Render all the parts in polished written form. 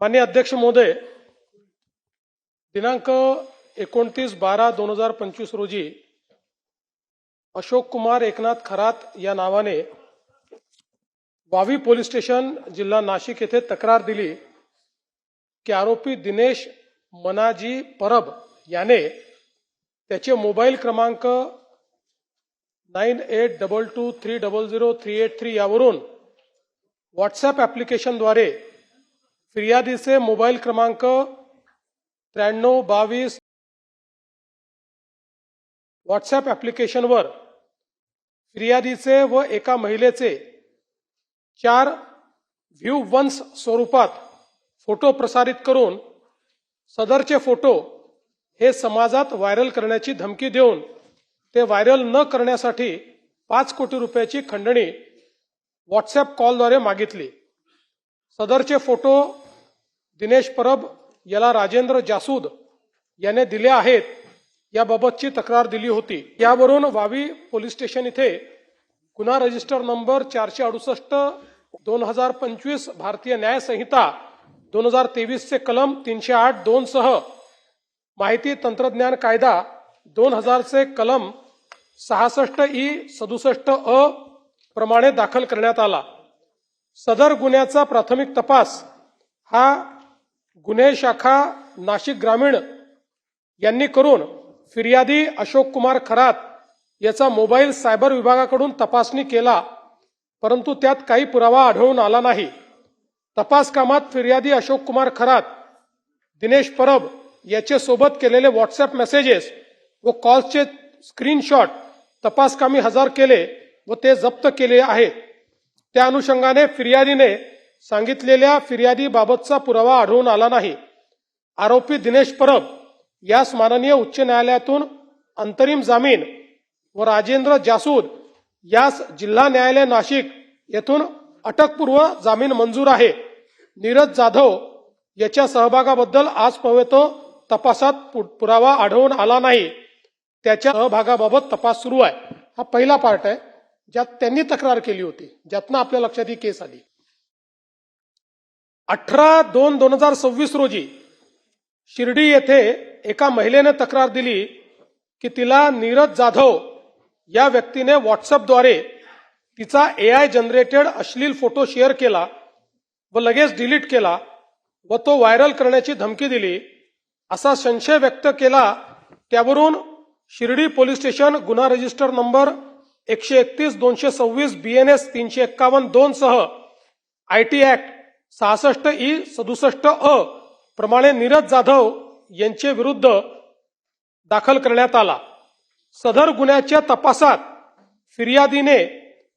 माननीय अध्यक्ष महोदय, दिनांक 29/12/2025 रोजी अशोक कुमार एकनाथ खरात या नावाने वावी पोलीस स्टेशन जिल्हा नाशिक येथे तक्रार दिली की आरोपी दिनेश मनाजी परब याने त्याचे मोबाईल क्रमांक 9822300383 यावरून व्हॉट्सअप ॲप्लिकेशनद्वारे फिर्यादीचे मोबाईल क्रमांक 9322 व्हॉट्सअप ॲप्लिकेशनवर फिर्यादीचे व एका महिलेचे 4 व्ह्यू वन्स स्वरूपात फोटो प्रसारित करून सदरचे फोटो हे समाजात व्हायरल करण्याची धमकी देऊन ते व्हायरल न करण्यासाठी 5 कोटी रुपयाची खंडणी व्हॉट्सअप कॉलद्वारे मागितली। सदरचे फोटो दिनेश परब याला राजेंद्र जासूद याने दिले आहेत याबाबतची तक्रार दिली होती। यावरून वावी पोलीस स्टेशन इथे गुन्हा रजिस्टर नंबर 468/2025 भारतीय न्याय संहिता 2023 चे कलम 308(2) सह माहिती तंत्रज्ञान कायदा 2000 चे कलम 66(e)67(अ) प्रमाणे दाखल करण्यात आला। सदर गुन्ह्याचा प्राथमिक तपास हा गुन्हे शाखा नाशिक ग्रामीण यांनी करून फिर्यादी अशोक कुमार खरात याचा मोबाईल सायबर विभागाकडून तपासणी केला, परंतु त्यात काही पुरावा आढळून आला नाही। तपास कामात फिर्यादी अशोक कुमार खरात दिनेश परब याचे सोबत केलेले व्हॉट्सअप मेसेजेस व कॉल्सचे स्क्रीनशॉट तपासकामी हजर केले व ते जप्त केले आहेत। त्या अनुषंगाने फिर्यादीने सांगितलेल्या फिर्यादीबाबतचा पुरावा आढळून आला नाही। आरोपी दिनेश परब यास माननीय उच्च न्यायालयातून अंतरिम जामीन व राजेंद्र जासूद यास जिल्हा न्यायालय नाशिक येथून अटकपूर्व जामीन मंजूर आहे। नीरज जाधव याच्या सहभागाबद्दल आजपर्यंत तपासात पुरावा आढळून आला नाही। त्याच्या सहभागाबाबत तपास सुरू आहे। हा पहिला पार्ट आहे ज्यात त्यांनी तक्रार केली होती, ज्यातनं आपल्या लक्षात ही केस आली। 18/2/2026 रोजी शिर्डी येथे एका महिलेने तक्रार दिली की तिला नीरज जाधव या व्यक्तीने व्हॉट्सअपद्वारे तिचा AI जनरेटेड अश्लील फोटो शेअर केला व लगेच डिलीट केला व तो व्हायरल करण्याची धमकी दिली असा संशय व्यक्त केला। त्यावरून शिर्डी पोलीस स्टेशन गुन्हा रजिस्टर नंबर 131/226 BNS 351(2) सह IT ऍक्ट 66(e)67(अ) प्रमाणे नीरज जाधव यांचे विरुद्ध दाखल करण्यात आला। सदर गुन्ह्याच्या तपासात फिर्यादीने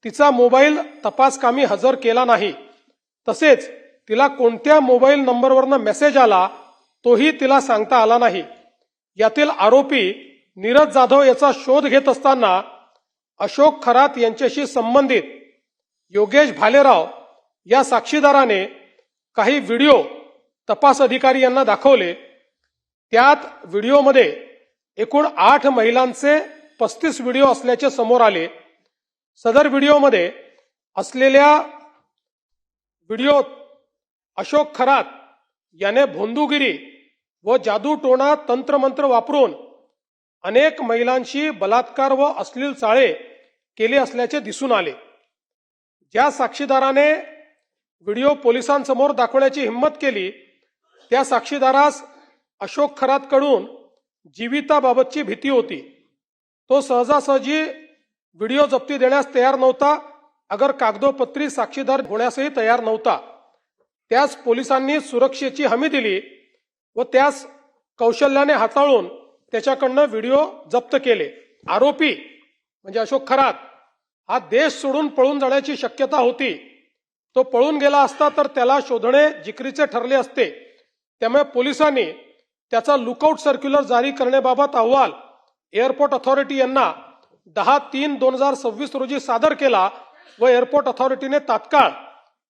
तिचा मोबाईल तपासकामी हजर केला नाही, तसेच तिला कोणत्या मोबाईल नंबरवरनं मेसेज आला तोही तिला सांगता आला नाही। यातील आरोपी नीरज जाधव याचा शोध घेत असताना अशोक खरात यांच्याशी संबंधित योगेश भालेराव या साक्षीदाराने काही व्हिडिओ तपास अधिकारी यांना दाखवले। त्यात व्हिडिओमध्ये एकूण 8 महिलांचे 35 व्हिडिओ असल्याचे समोर आले। सदर व्हिडिओमध्ये असलेल्या व्हिडिओत अशोक खरात याने भोंदूगिरी व जादूटोणा तंत्रमंत्र वापरून अनेक महिलांशी बलात्कार व अश्लील चाळे केले असल्याचे दिसून आले। ज्या साक्षीदाराने व्हिडिओ पोलिसांसमोर दाखवण्याची हिंमत केली त्या साक्षीदारास अशोक खरातकडून जीविताबाबतची भीती होती। तो सहजासहजी व्हिडिओ जप्ती देण्यास तयार नव्हता, अगर कागदोपत्री साक्षीदार होण्यासही तयार नव्हता। त्यास पोलिसांनी सुरक्षेची हमी दिली व त्यास कौशल्याने हाताळून त्याच्याकडनं व्हिडिओ जप्त केले। आरोपी म्हणजे अशोक खरात हा देश सोडून पळून जाण्याची शक्यता होती। तो पळून गेला असता तर त्याला शोधणे जिकरीचे ठरले असते। त्यामुळे पोलिसांनी त्याचा लुकआउट सर्क्युलर जारी करण्याबाबत अहवाल एअरपोर्ट अथॉरिटी यांना 10/3/2026 रोजी सादर केला व एअरपोर्ट अथॉरिटीने तात्काळ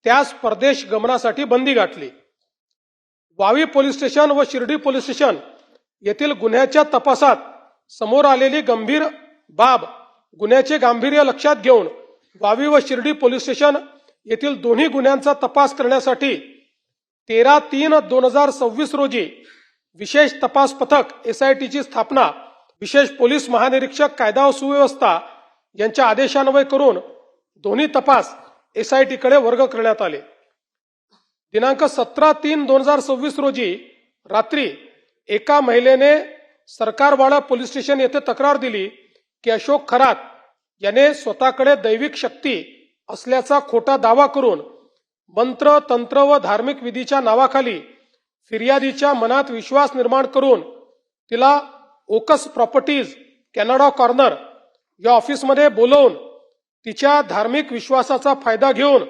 त्यास परदेश गमनासाठी बंदी घातली। वावी पोलीस स्टेशन व शिर्डी पोलीस स्टेशन येथील गुन्ह्याच्या तपासात समोर आलेली गंभीर बाब गुन्ह्याचे गांभीर्य लक्षात घेऊन वावी व शिर्डी पोलीस स्टेशन येथील दोन्ही गुन्ह्यांचा तपास करण्यासाठी 13/3/2026 रोजी विशेष तपास पथक SITची स्थापना विशेष पोलीस महानिरीक्षक कायदा व सुव्यवस्था यांच्या आदेशान्वये करून दोन्ही तपास SITकडे वर्ग करण्यात आले. दिनांक 17/3/2026 रोजी रात्री एका महिलेने सरकारवाडा पोलीस स्टेशन येथे तक्रार दिली की अशोक खरात याने स्वतःकडे दैविक शक्ती असल्याचा खोटा दावा करून मंत्र तंत्र व धार्मिक विधीच्या नावाखाली फिर्यादीच्या मनात विश्वास निर्माण करून तिला ओकस प्रॉपर्टीज कॅनडा कॉर्नर या ऑफिसमध्ये बोलवून तिच्या धार्मिक विश्वासाचा फायदा घेऊन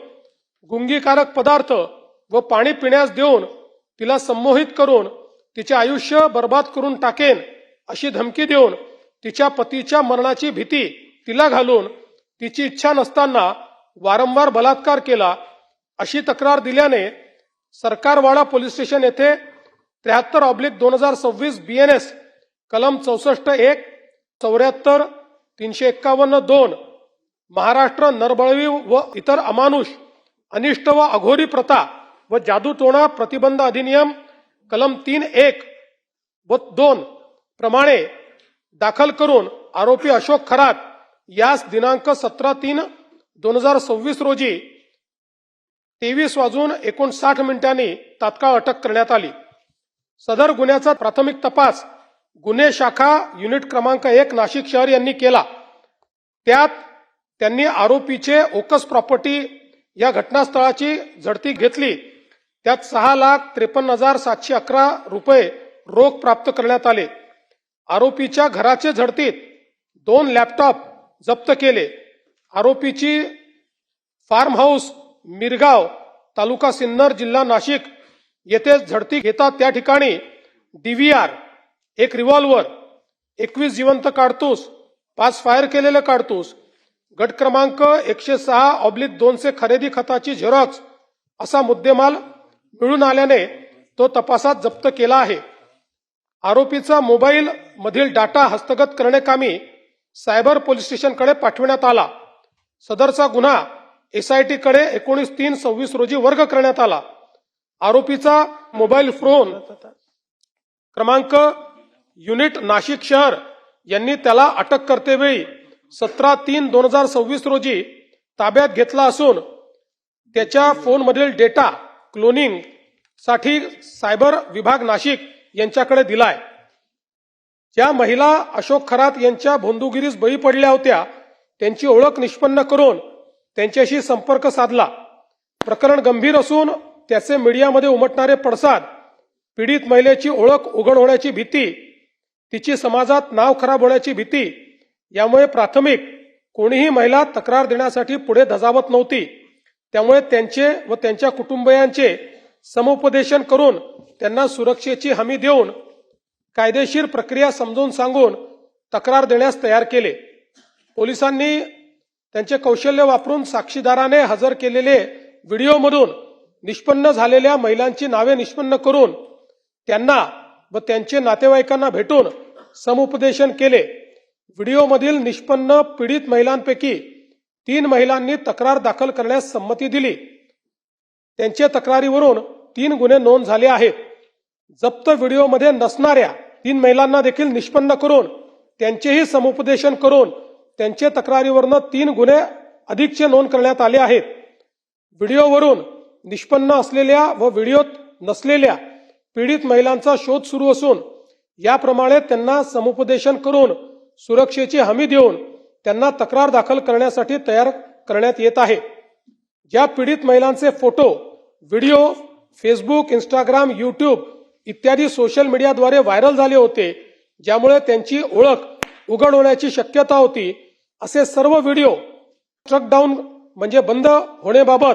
गुंगीकारक पदार्थ व पाणी पिण्यास देऊन तिला संमोहित करून तिचे आयुष्य बर्बाद करून टाकेन अशी धमकी देऊन तिच्या पतीच्या मरणाची भीती तिला घालून तिची इच्छा नसताना वारंवार बलात्कार केला अशी तक्रार दिल्याने सरकारवाडा पोलीस स्टेशन येथे 73/2026 BNS कलम 64(1) 74 351(2) महाराष्ट्र नरबळवी व इतर अमानुष अनिष्ट व अघोरी प्रथा व जादूटोणा प्रतिबंध अधिनियम कलम 3(1) व 2 प्रमाणे दाखल करून आरोपी अशोक खरात यास दिनांक 17/3/2026 रोजी 23:59 तात्काळ अटक करण्यात आली. सदर गुन्ह्याचा प्राथमिक तपास गुन्हे शाखा युनिट क्रमांक 1 नाशिक शहर यांनी केला. त्यात त्यांनी आरोपीचे ओकस प्रॉपर्टी या घटनास्थळाची झडती घेतली. त्यात 6,53,711 रुपये रोख प्राप्त करण्यात आले. आरोपीच्या घराचे झडतीत 2 लॅपटॉप जप्त केले. आरोपीची फार्म हाऊस मिरगाव तालुका सिन्नर जिल्हा नाशिक येथे झडती घेतात त्या ठिकाणी DVR, 1 रिव्हॉल्वर, 21 जिवंत काडतूस, 5 फायर केलेले काडतूस, गट क्रमांक 106/2 खरेदी खताची झेरॉक्स असा मुद्देमाल मिळून आल्याने तो तपासात जप्त केला आहे. आरोपीचा मोबाईल मधील डाटा हस्तगत करण्याकामी सायबर पोलीस स्टेशनकडे पाठविण्यात आला. सदरचा गुन्हा SITकडे 19/3/26 रोजी वर्ग करण्यात आला. आरोपीचा मोबाईल फोन क्रमांक युनिट नाशिक शहर यांनी त्याला अटक करतेवेळी 17/3/2026 रोजी ताब्यात घेतला असून त्याच्या फोनमधील डेटा क्लोनिंग साठी सायबर विभाग नाशिक यांच्याकडे दिलाय. ज्या महिला अशोक खरात यांच्या भोंदूगिरीस बळी पडल्या होत्या त्यांची ओळख निष्पन्न करून त्यांच्याशी संपर्क साधला. प्रकरण गंभीर असून त्याचे मीडियामध्ये उमटणारे पडसाद, पीडित महिलेची ओळख उघड होण्याची भीती, तिची समाजात नाव खराब होण्याची भीती यामुळे प्राथमिक कोणीही महिला तक्रार देण्यासाठी पुढे धजावत नव्हती. त्यामुळे त्यांचे व त्यांच्या कुटुंबियांचे समुपदेशन करून त्यांना सुरक्षेची हमी देऊन कायदेशीर प्रक्रिया समजावून सांगून तक्रार देण्यास तयार केले. पोलिसांनी त्यांचे कौशल्य वापरून साक्षीदाराने हजर केलेले व्हिडिओमधून निष्पन्न झालेल्या महिलांची नावे निष्पन्न करून त्यांना व त्यांचे नातेवाईकांना भेटून समुपदेशन केले. व्हिडिओमधील निष्पन्न पीडित महिलांपैकी 3 महिलांनी तक्रार दाखल करण्यास संमती दिली. त्यांच्या तक्रारीवरून 3 गुन्हे नोंद झाले आहेत. जप्त व्हिडिओमध्ये नसणाऱ्या 3 महिलांना देखील निष्पन्न करून त्यांचेही समुपदेशन करून त्यांच्या तक्रारीवरून 3 गुन्हे अधिकचे नोंद करण्यात आले आहेत. व्हिडिओवरून निष्पन्न असलेल्या व व्हिडिओत नसलेल्या पीडित महिलांचा शोध सुरू असून याप्रमाणे त्यांना समुपदेशन करून सुरक्षेची हमी देऊन त्यांना तक्रार दाखल करण्यासाठी तयार करण्यात येत आहे. ज्या पीडित महिलांचे photo, video Facebook, Instagram, YouTube इत्यादी सोशल मीडियाद्वारे व्हायरल झाले होते, ज्यामुळे त्यांची ओळख उघड होण्याची शक्यता होती, असे सर्व व्हिडिओ स्ट्रक डाऊन म्हणजे बंद होण्याबाबत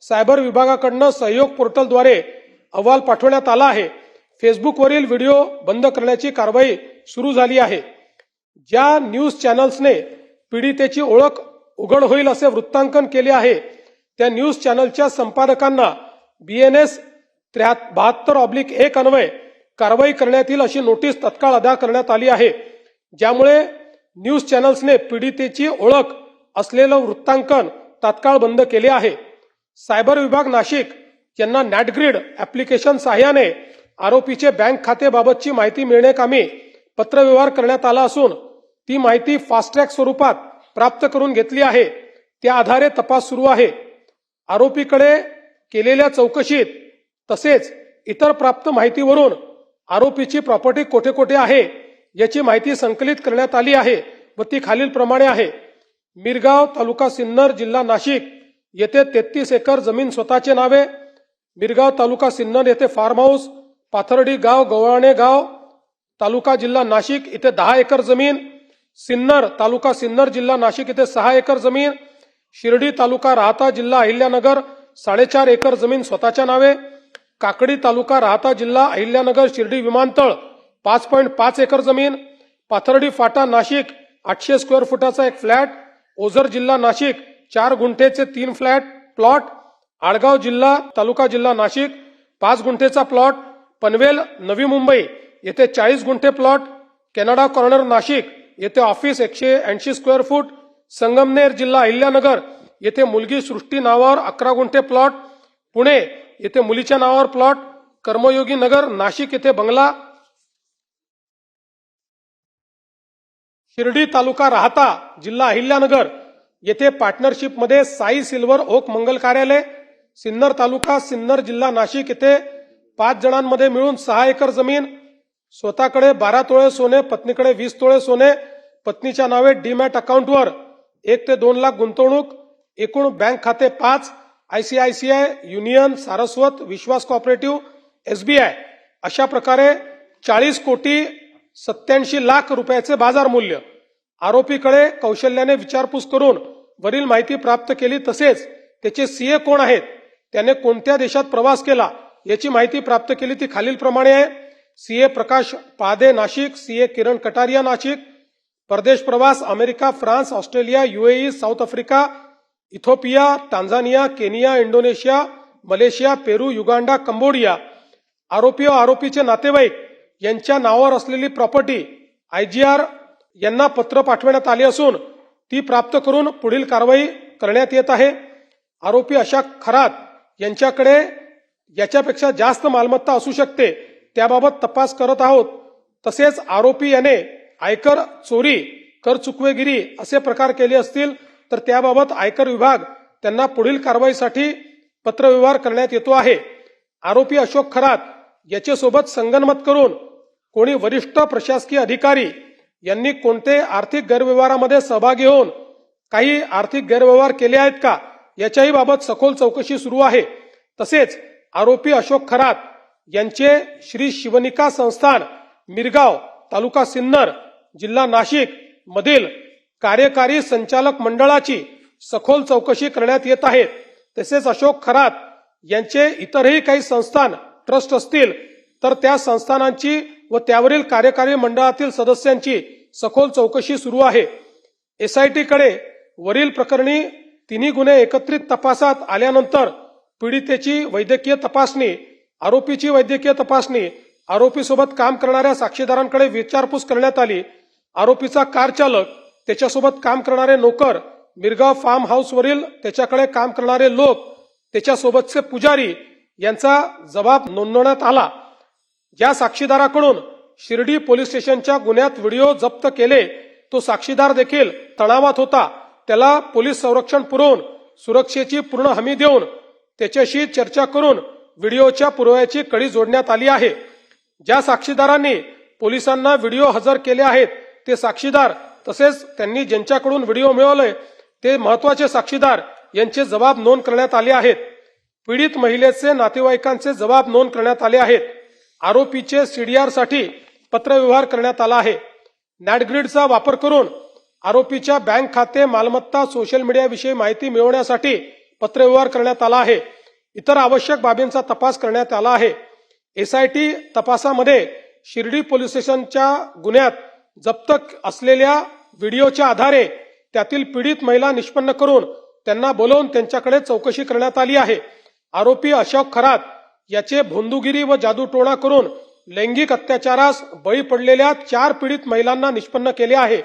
सायबर विभागाकडून सहयोग पोर्टलद्वारे अहवाल पाठवण्यात आला आहे. फेसबुकवरील व्हिडिओ बंद करण्याची कारवाई सुरू झाली आहे. ज्या न्यूज चॅनल्सने पीडितेची ओळख उघड होईल असे वृत्तांकन केले आहे त्या न्यूज चॅनलच्या संपादकांना BNS 72/1 अन्वये कारवाई करण्यात येईल अशी नोटीस तत्काळ अदा करण्यात आली आहे. ज्यामुळे न्यूज चॅनल्सने पीडितेची ओळख असलेलं वृत्तांकन तात्काळ बंद केले आहे. सायबर विभाग नाशिक यांना नॅटग्रीड ऍप्लिकेशन सहाय्याने आरोपीचे बँक खातेबाबतची माहिती मिळण्याकामी पत्रव्यवहार करण्यात आला असून ती माहिती फास्ट ट्रॅक स्वरूपात प्राप्त करून घेतली आहे. त्या आधारे तपास सुरू आहे. आरोपीकडे केलेल्या चौकशीत तसेच इतर प्राप्त माहितीवरून आरोपीची प्रॉपर्टी कोठे कोठे आहे याची माहिती संकलित करण्यात आली आहे व ती खालील प्रमाणे आहे. मिरगाव, तालुका सिन्नर, जिल्हा नाशिक येथे 33 एकर जमीन स्वतःचे नावे. मिरगाव, तालुका सिन्नर येथे फार्म हाऊस. पाथर्डी गाव, गवळणे गाव, तालुका जिल्हा नाशिक इथे 10 एकर जमीन. सिन्नर, तालुका सिन्नर, जिल्हा नाशिक इथे 6 एकर जमीन. शिर्डी, तालुका राहता, जिल्हा अहिल्यानगर 4.5 एकर जमीन स्वतःच्या नावे. काकडी, तालुका राहता, जिल्हा अहिल्यानगर, शिर्डी विमानतळ 5.5 एकर जमीन. पाथर्डी फाटा, नाशिक 800 स्क्वेअर फुटाचा एक फ्लॅट. ओझर, जिल्हा नाशिक 4 गुंठेचे 3 प्लॉट. आळगाव, जिल्हा तालुका जिल्हा नाशिक 5 गुंठेचा प्लॉट. पनवेल, नवी मुंबई येथे 40 गुंठे प्लॉट. कॅनडा कॉर्नर, नाशिक येथे ऑफिस 180 स्क्वेअर फूट. संगमनेर, जिल्हा अहिल्यानगर येथे मुलगी सृष्टी नावावर 11 गुंठे प्लॉट. पुणे येथे मुलीच्या नावावर प्लॉट. कर्मयोगी नगर, नाशिक येथे बंगला. शिर्डी, तालुका राहता, जिल्हा अहिल्यानगर येथे पार्टनरशिपमध्ये साई सिल्वर ओक मंगल कार्यालय. सिन्नर, तालुका सिन्नर, जिल्हा नाशिक येथे 5 जणांमध्ये मिळून 6 एकर जमीन. स्वतःकडे 12 तोळे सोने, पत्नीकडे 20 तोळे सोने. पत्नीच्या नावे डीमॅट अकाउंटवर 1 ते 2 लाख गुंतवणूक. एकूण बँक खाते 5. ICICI, युनियन, सारस्वत, विश्वास कोऑपरेटिव्ह, SBI अशा प्रकारे 40,87,00,000 रुपयाचे बाजार मूल्य. आरोपीकडे कौशल्याने विचारपूस करून वरील माहिती प्राप्त केली. तसेच त्याचे CA कोण आहेत, त्याने कोणत्या देशात प्रवास केला याची माहिती प्राप्त केली. ती खालील प्रमाणे आहे. CA प्रकाश पादे, नाशिक. CA किरण कटारिया, नाशिक. परदेश प्रवास America, France, Australia, UAE, South Africa, Ethiopia, Tanzania, Kenya, Indonesia, Malaysia, Peru, Uganda, Cambodia. आरोपी व आरोपीचे नातेवाईक यांच्या नावावर असलेली प्रॉपर्टी IGR यांना पत्र पाठवण्यात आले असून ती प्राप्त करून पुढील कारवाई करण्यात येत आहे. आरोपी अशा खरात यांच्याकडे याच्यापेक्षा जास्त मालमत्ता असू शकते त्याबाबत तपास करत आहोत. तसेच आरोपी याने आयकर चोरी, कर चुकवेगिरी असे प्रकार केले असतील तर त्याबाबत आयकर विभाग त्यांना पुढील कारवाईसाठी पत्रव्यवहार करण्यात येतो आहे. आरोपी अशोक खरात याच्यासोबत संगनमत करून कोणी वरिष्ठ प्रशासकीय अधिकारी यांनी कोणते आर्थिक गैरव्यवहारामध्ये सहभागी होऊन काही आर्थिक गैरव्यवहार केले आहेत का याच्याही बाबत सखोल चौकशी सुरू आहे. तसेच आरोपी अशोक खरात यांचे श्री शिवनिका संस्थान, मिरगाव, तालुका सिन्नर, जिल्हा नाशिक मधील कार्यकारी संचालक मंडळाची सखोल चौकशी करण्यात येत आहे. तसेच अशोक खरात यांचे इतरही काही संस्थान, ट्रस्ट असतील तर त्या संस्थानांची व त्यावरील कार्यकारी मंडळातील सदस्यांची सखोल चौकशी सुरू आहे. SIT कडे वरील प्रकरणी 3 गुन्हे एकत्रित तपासात आल्यानंतर पीडितेची वैद्यकीय तपासणी, आरोपीची वैद्यकीय तपासणी, आरोपीसोबत काम करणाऱ्या साक्षीदारांकडे विचारपूस करण्यात आली. आरोपीचा कार चालक, त्याच्यासोबत काम करणारे नोकर, मिरगाव फार्म हाऊसवरील त्याच्याकडे काम करणारे लोक, त्याच्यासोबतचे पुजारी यांचा जबाब नोंदवण्यात आला. ज्या साक्षीदाराकडून शिर्डी पोलीस स्टेशनच्या गुन्ह्यात व्हिडिओ जप्त केले तो साक्षीदार देखील तणावात होता. त्याला पोलीस संरक्षण पुरवून सुरक्षेची पूर्ण हमी देऊन त्याच्याशी चर्चा करून व्हिडिओच्या पुराव्याची कडी जोडण्यात आली आहे. ज्या साक्षीदारांनी पोलिसांना व्हिडिओ हजर केले आहेत ते साक्षीदार तसेच त्यांनी ज्यांच्याकडून व्हिडिओ मिळवले ते महत्वाचे साक्षीदार यांचे जबाब नोंद करण्यात आले आहेत. पीडित महिलेचे नातेवाईकांचे जबाब नोंद करण्यात आले आहेत. आरोपीचे CDR साठी पत्रव्यवहार करण्यात आला आहे. नॅटग्रीडचा वापर करून आरोपीच्या बँक खाते, मालमत्ता, सोशल मीडियाविषयी माहिती मिळवण्यासाठी पत्रव्यवहार करण्यात आला आहे. इतर आवश्यक बाबींचा तपास करण्यात आला आहे. SIT तपासामध्ये शिर्डी पोलीस स्टेशनच्या गुन्ह्यात जप्त असलेल्या व्हिडिओच्या आधारे त्यातील पीडित महिला निष्पन्न करून त्यांना बोलवून त्यांच्याकडे चौकशी करण्यात आली आहे. आरोपी अशोक खरात याचे भोंदूगिरी व जादूटोणा करून लैंगिक अत्याचारास बळी पडलेल्या 4 पीडित महिलांना निष्पन्न केले आहे.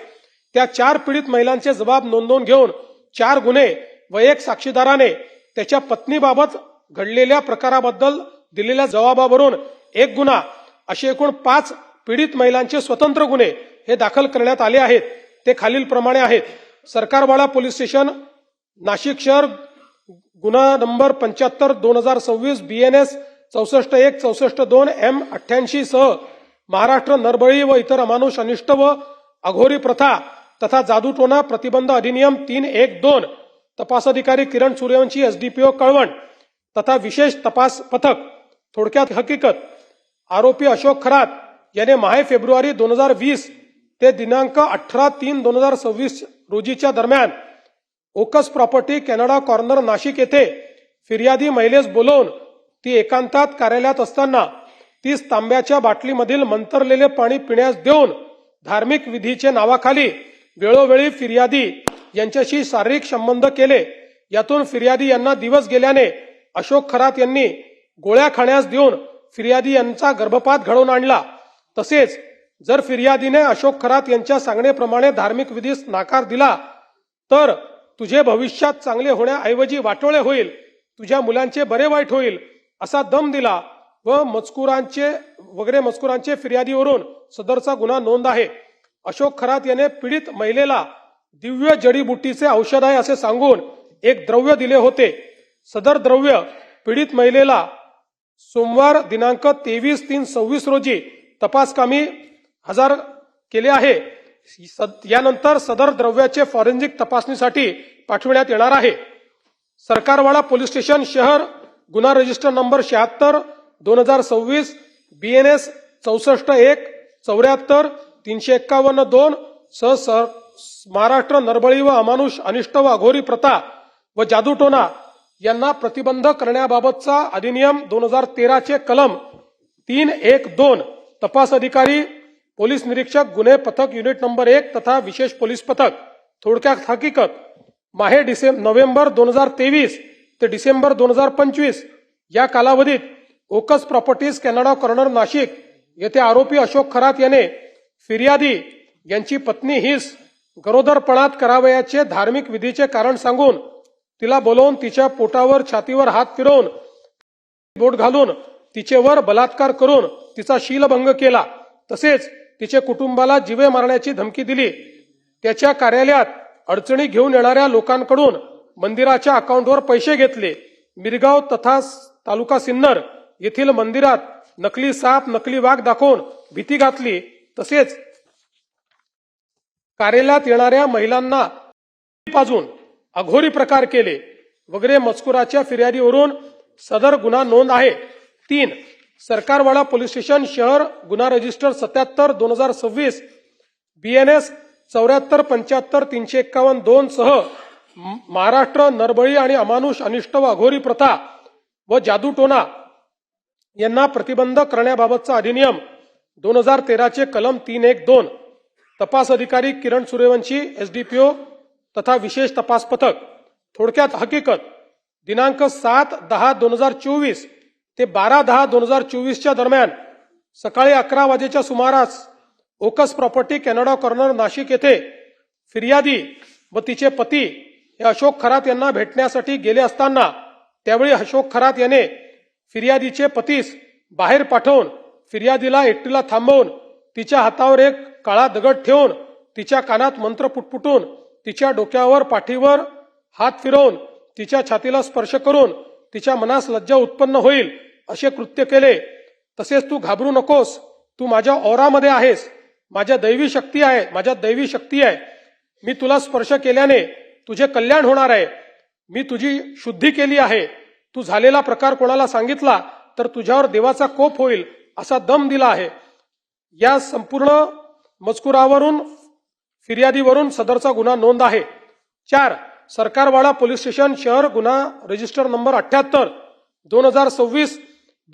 त्या 4 पीडित महिलांचे जबाब नोंदवून घेऊन 4 गुन्हे व 1 साक्षीदाराने त्याच्या पत्नीबाबत घडलेल्या प्रकाराबद्दल दिलेल्या जबाबावरून 1 गुन्हा असे एकूण 5 पीडित महिलांचे स्वतंत्र गुन्हे हे दाखल करण्यात आले आहेत. ते खालीलप्रमाणे आहेत. सरकारवाडा पोलीस स्टेशन, नाशिक शहर, गुन्हा नंबर 75/2026 BNS 64-1, 64-2, M88 सह महाराष्ट्र नरबळी व इतर अमानुष अनिष्ट व अघोरी प्रथा तथा जादूटोणा प्रतिबंध अधिनियम 312, तपास अधिकारी किरण सूर्यवंशी, SDPO कळवण तथा विशेष तपास पथक. थोडक्यात हकीकत, आरोपी अशोक खरात याने माहे फेब्रुवारी 2020 ते दिनांक 18/3/2026 रोजीच्या दरम्यान ओकस प्रॉपर्टी, कॅनडा कॉर्नर, नाशिक येथे फिर्यादी महिलेस बोलवून ती एकांतात कार्यालयात असताना 30 तांब्याच्या बाटलीमधील मंतरलेले पाणी पिण्यास देऊन धार्मिक विधीचे नावाखाली वेळोवेळी फिर्यादी यांच्याशी शारीरिक संबंध केले. यातून फिर्यादी यांना दिवस गेल्याने अशोक खरात यांनी गोळ्या खाण्यास देऊन फिर्यादी यांचा गर्भपात घडवून आणला. तसेच जर फिर्यादीने अशोक खरात यांच्या सांगण्याप्रमाणे धार्मिक विधीस नकार दिला तर तुझे भविष्यात चांगले होण्याऐवजी वाटोळे होईल, तुझ्या मुलांचे बरे वाईट होईल असा दम दिला व मजकुरांचे फिर्यादीवरून सदरचा गुन्हा नोंद आहे. अशोक खरात याने पीडित महिलेला दिव्य जडीबुटीचे औषध आहे असे सांगून एक द्रव्य दिले होते. सदर द्रव्य पीडित महिलेला सोमवार दिनांक 23/3/26 रोजी तपासकामी हजर केले आहे. यानंतर सदर द्रव्याचे फॉरेन्सिक तपासणीसाठी पाठविण्यात येणार आहे. सरकारवाडा पोलीस स्टेशन शहर, गुन्हा रजिस्टर नंबर 76/2026 BNS 64-1, 74, 351-2 सह महाराष्ट्र नरबळी व अमानुष अनिष्ट व अघोरी प्रथा व जादूटोणा यांना प्रतिबंध करण्याबाबतचा अधिनियम 2013 चे कलम 312 तपास अधिकारी पोलीस निरीक्षक गुन्हे पथक युनिट नंबर 1 तथा विशेष पोलीस पथक. थोडक्यात हकीकत, माहे नोव्हेंबर 2023 ते डिसेंबर 2025 या कालावधीत ओकस प्रॉपर्टीज, कॅनडा कॉर्नर, नाशिक येथे आरोपी अशोक खरात याने फिर्यादी यांची पत्नी हिस गरोदरपणात करावयाचे धार्मिक विधीचे कारण सांगून तिला बोलवून तिच्या पोटावर, छातीवर हात फिरवून बोट घालून तिचेवर बलात्कार करून तिचा शीलभंग केला. तसेच तिचे कुटुंबाला जीवे मारण्याची धमकी दिली. त्याच्या कार्यालयात अडचणी घेऊन येणाऱ्या लोकांकडून मंदिराच्या अकाउंटवर पैसे घेतले. मिरगाव तथा तालुका सिन्नर येथील मंदिरात नकली साप, नकली वाघ दाखवून भीती घातली. तसेच कार्यालयात येणाऱ्या महिलांना पाजून अघोरी प्रकार केले वगैरे मजकुराच्या फिर्यादीवरून सदर गुन्हा नोंद आहे. 3. सरकारवाडा पोलीस स्टेशन शहर, गुन्हा रजिस्टर 77/2026 BNS 74-75-351-2 सह महाराष्ट्र नरबळी आणि अमानुष अनिष्ट व अघोरी प्रथा व जादूटोणा यांना प्रतिबंध करण्याबाबतचा अधिनियम 2013 चे कलम 312. तपास अधिकारी किरण सूर्यवंशी, SDPO तथा विशेष तपास पथक. थोडक्यात हकीकत, दिनांक 7/10/2024 ते 12/10/2024 च्या दरम्यान सकाळी 11 वाजेच्या सुमारास ओकस प्रॉपर्टी, कॅनडा कॉर्नर, नाशिक येथे फिर्यादी व तिचे पती हे अशोक खरात यांना भेटण्यासाठी गेले असताना त्यावेळी अशोक खरात याने फिर्यादीचे पतीस बाहेर पाठवून फिर्यादीला एकटीला थांबवून तिच्या हातावर एक काळा दगड ठेवून तिच्या कानात मंत्र पुटपुटून तिच्या डोक्यावर, पाठीवर हात फिरवून तिच्या छातीला स्पर्श करून तिच्या मनास लज्जा उत्पन्न होईल असे कृत्य केले. तसेच तू घाबरू नकोस, तू माझ्या औरामध्ये आहेस, माझ्यात दैवी शक्ती आहे, मी तुला स्पर्श केल्याने तुझे कल्याण होणार आहे, मी तुझी शुद्धी केली आहे, तू झालेला प्रकार कोणाला सांगितला तर तुझ्यावर देवाचा कोप होईल असा दम दिला आहे. या संपूर्ण मजकुरावरून फिर्यादीवरून सदरचा गुन्हा नोंद आहे. 4. सरकारवाडा पोलीस स्टेशन शहर, गुन्हा रजिस्टर नंबर 78/2026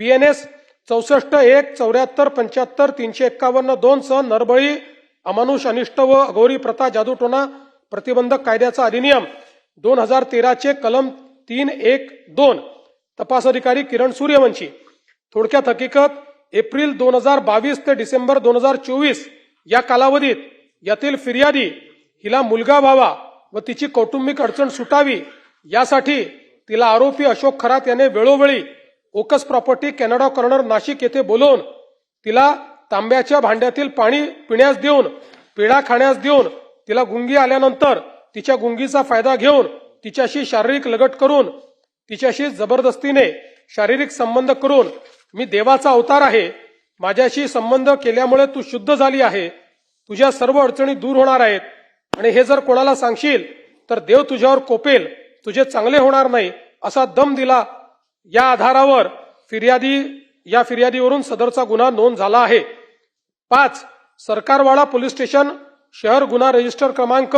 BNS 64-1, 74-75-351-2 सह नरबळी, अमानुष अनिष्ट व अघोरी प्रथा जादूटोणा प्रतिबंधक कायद्याचा अधिनियम 2013 चे कलम 312. तपास अधिकारी किरण सूर्यवंशी. थोडक्यात हकीकत, एप्रिल 2022 ते डिसेंबर 2024 या कालावधीत यातील फिर्यादी हिला मुलगा व्हावा व तिची कौटुंबिक अडचण सुटावी यासाठी तिला आरोपी अशोक खरात याने वेळोवेळी ओकस प्रॉपर्टी कॅनडा कॉर्नर नाशिक येथे बोलवून तिला तांब्याच्या भांड्यातील पाणी पिण्यास देऊन पेढा खाण्यास देऊन तिला गुंगी आल्यानंतर तिच्या गुंगीचा फायदा घेऊन तिच्याशी शारीरिक लगट करून तिच्याशी जबरदस्तीने शारीरिक संबंध करून मी देवाचा अवतार आहे, माझ्याशी संबंध केल्यामुळे तू शुद्ध झाली आहे, तुझ्या सर्व अडचणी दूर होणार आहेत आणि हे जर कोणाला सांगशील तर देव तुझ्यावर कोपेल, तुझे चांगले होणार नाही असा दम दिला। या आधारावर या फिर्यादीवरून सदरचा गुन्हा नोंद झाला आहे। 5. सरकारवाडा पोलीस स्टेशन शहर गुन्हा रजिस्टर क्रमांक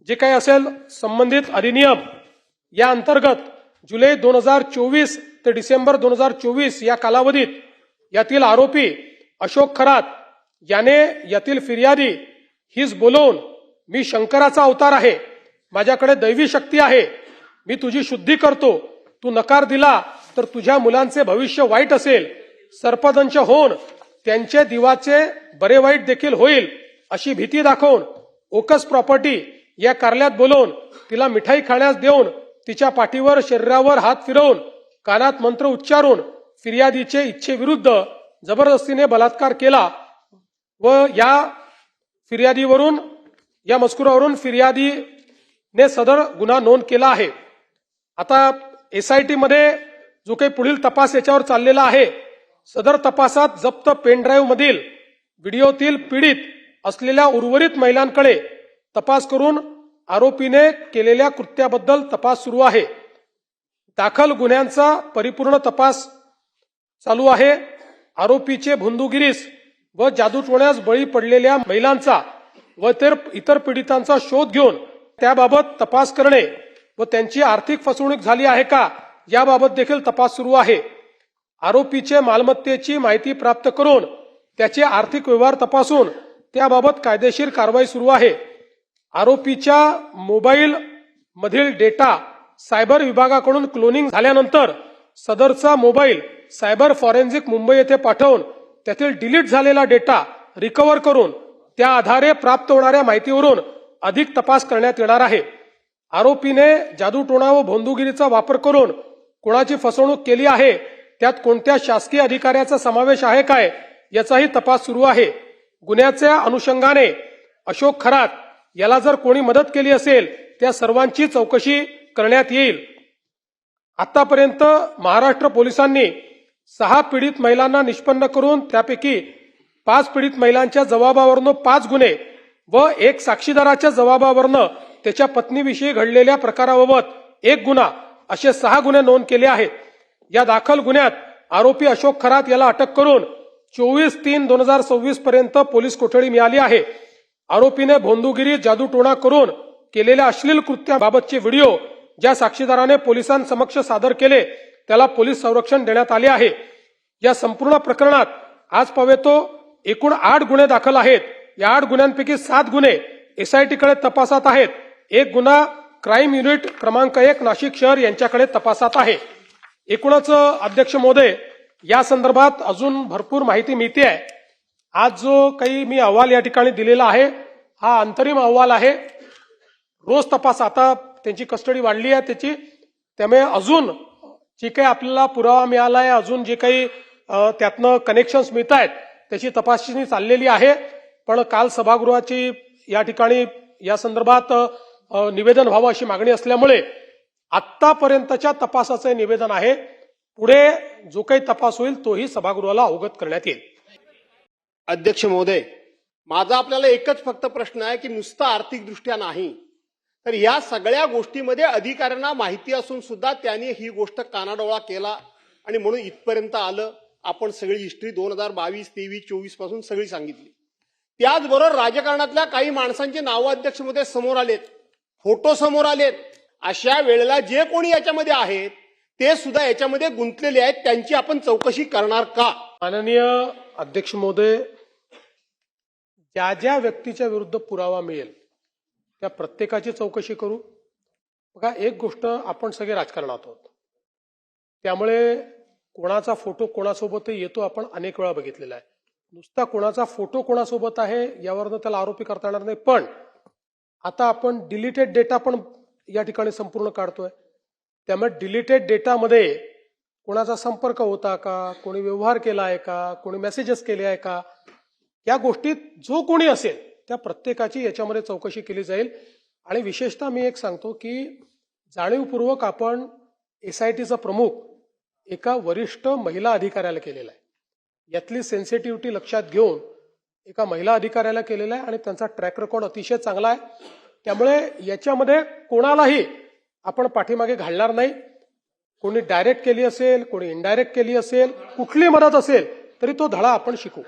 जे काही असेल संबंधित अधिनियम या अंतर्गत जुलै 2024 ते डिसेंबर 2024 या कालावधीत यातील आरोपी अशोक खरात याने यातील फिर्यादी हीच बोलवून मी शंकराचा अवतार आहे, माझ्याकडे दैवी शक्ती आहे, मी तुझी शुद्धी करतो, तू नकार दिला तर तुझ्या मुलांचे भविष्य वाईट असेल, सर्पदंश होऊन त्यांचे दिवाचे बरे वाईट देखील होईल अशी भीती दाखवून ओकस प्रॉपर्टी या कार्यालयात बोलवून तिला मिठाई खाण्यास देऊन तिच्या पाठीवर शरीरावर हात फिरवून कानात मंत्र उच्चारून फिर्यादीचे इच्छेविरुद्ध जबरदस्तीने बलात्कार केला व या मजकुरावरून फिर्यादीने सदर गुन्हा नोंद केला आहे। आता SIT मध्ये जो काही पुढील तपास याच्यावर चाललेला आहे, सदर तपासात जप्त पेनड्राईव्ह मधील व्हिडिओतील पीडित असलेल्या उर्वरित महिलांकडे तपास करून आरोपीने केलेल्या कृत्याबद्दल तपास सुरू आहे। दाखल गुन्ह्यांचा परिपूर्ण तपास चालू आहे। आरोपीचे भोंदूगिरीस व जादूटोण्यास बळी पडलेल्या महिलांचा व इतर पीडितांचा शोध घेऊन त्याबाबत तपास करणे व त्यांची आर्थिक फसवणूक झाली आहे का याबाबत देखील तपास सुरू आहे। आरोपीचे मालमत्तेची माहिती प्राप्त करून त्याचे आर्थिक व्यवहार तपासून त्याबाबत कायदेशीर कारवाई सुरू आहे। आरोपीच्या मोबाईल मधील डेटा सायबर विभागाकडून क्लोनिंग झाल्यानंतर सदरचा मोबाईल सायबर फॉरेन्सिक मुंबई येथे पाठवून त्यातील डिलीट झालेला डेटा रिकव्हर करून त्या आधारे प्राप्त होणाऱ्या माहितीवरून अधिक तपास करण्यात येणार आहे। आरोपीने जादूटोणा व भोंदूगिरीचा वापर करून कोणाची फसवणूक केली आहे, त्यात कोणत्या शासकीय अधिकाऱ्याचा समावेश आहे काय याचाही तपास सुरू आहे। गुन्ह्याच्या अनुषंगाने अशोक खरात याला जर कोणी मदत केली असेल त्या सर्वांची चौकशी करण्यात येईल। आतापर्यंत महाराष्ट्र पोलिसांनी 6 पीडित महिलांना निष्पन्न करून त्यापैकी 5 पीडित महिलांच्या जबाबावरून 5 गुन्हे व 1 साक्षीदाराच्या जबाबावरून त्याच्या पत्नीविषयी घडलेल्या प्रकाराबाबत 1 गुन्हा असे 6 गुन्हे नोंद केले आहेत। या दाखल गुन्ह्यात आरोपी अशोक खरात याला अटक करून 24/3/2026 पर्यंत पोलीस कोठडी मिळाली आहे। आरोपीने भोंदूगिरी जादूटोणा करून केलेल्या अश्लील कृत्याबाबतचे व्हिडिओ ज्या साक्षीदाराने पोलिसांसमक्ष सादर केले त्याला पोलीस संरक्षण देण्यात आले आहे। या संपूर्ण प्रकरणात आजपर्यंत एकूण 8 गुन्हे दाखल आहेत। या 8 गुन्ह्यांपैकी 7 गुन्हे SIT कडे तपासात आहेत, 1 गुन्हा क्राईम युनिट क्रमांक 1 नाशिक शहर यांच्याकडे तपासात आहे। एकूणच अध्यक्ष महोदय, या संदर्भात अजून भरपूर माहिती मिळते आहे। आज जो काही मी अहवाल या ठिकाणी दिलेला आहे हा अंतरिम अहवाल आहे। रोज तपास, आता त्यांची कस्टडी वाढली आहे त्याची, त्यामुळे अजून जे काही आपल्याला पुरावा मिळाला आहे, अजून जे काही त्यातनं कनेक्शन्स मिळत आहेत त्याची तपासणी चाललेली आहे। पण काल सभागृहाची या ठिकाणी या संदर्भात निवेदन व्हावं अशी मागणी असल्यामुळे आतापर्यंतच्या तपासाचे निवेदन आहे, पुढे जो काही तपास होईल तोही सभागृहाला अवगत करण्यात येईल। अध्यक्ष महोदय, माझा आपल्याला एकच फक्त प्रश्न आहे की नुसतं आर्थिक दृष्ट्या नाही तर या सगळ्या गोष्टीमध्ये अधिकाऱ्यांना माहिती असून सुद्धा त्यांनी ही गोष्ट कानाडोळा केला आणि म्हणून इथपर्यंत आलं। आपण सगळी हिस्ट्री 2022, 23, 24 पासून सगळी सांगितली। त्याचबरोबर राजकारणातल्या काही माणसांची नावं अध्यक्ष महोदय समोर आलेत, फोटो समोर आलेत। अशा वेळेला जे कोणी याच्यामध्ये आहेत ते सुद्धा याच्यामध्ये गुंतलेले आहेत, त्यांची आपण चौकशी करणार का? माननीय अध्यक्ष महोदय, ज्या व्यक्तीच्या विरुद्ध पुरावा मिळेल त्या प्रत्येकाची चौकशी करू। बघा, एक गोष्ट, आपण सगळे राजकारणात आहोत, त्यामुळे कोणाचा फोटो कोणासोबतही येतो आपण अनेक वेळा बघितलेला आहे। नुसता कोणाचा फोटो कोणासोबत आहे यावरनं त्याला आरोपी करता येणार नाही, पण आता आपण डिलीटेड डेटा पण या ठिकाणी संपूर्ण काढतोय। त्यामुळे डिलीटेड डेटामध्ये कोणाचा संपर्क होता का, कोणी व्यवहार केला आहे का, कोणी मेसेजेस केले आहे का, या गोष्टीत जो कोणी असेल त्या प्रत्येकाची याच्यामध्ये चौकशी केली जाईल. आणि विशेषतः मी एक सांगतो की जाणीवपूर्वक आपण SITचा प्रमुख एका वरिष्ठ महिला अधिकाऱ्याला केलेला आहे. यातली सेन्सिटिव्हिटी लक्षात घेऊन एका महिला अधिकाऱ्याला केलेला आहे आणि त्यांचा ट्रॅक रेकॉर्ड अतिशय चांगला आहे. त्यामुळे याच्यामध्ये कोणालाही आपण पाठीमागे घालणार नाही. कोणी डायरेक्ट केली असेल, कोणी इनडायरेक्ट केली असेल, कुठली मदत असेल तरी तो धडा आपण शिकू.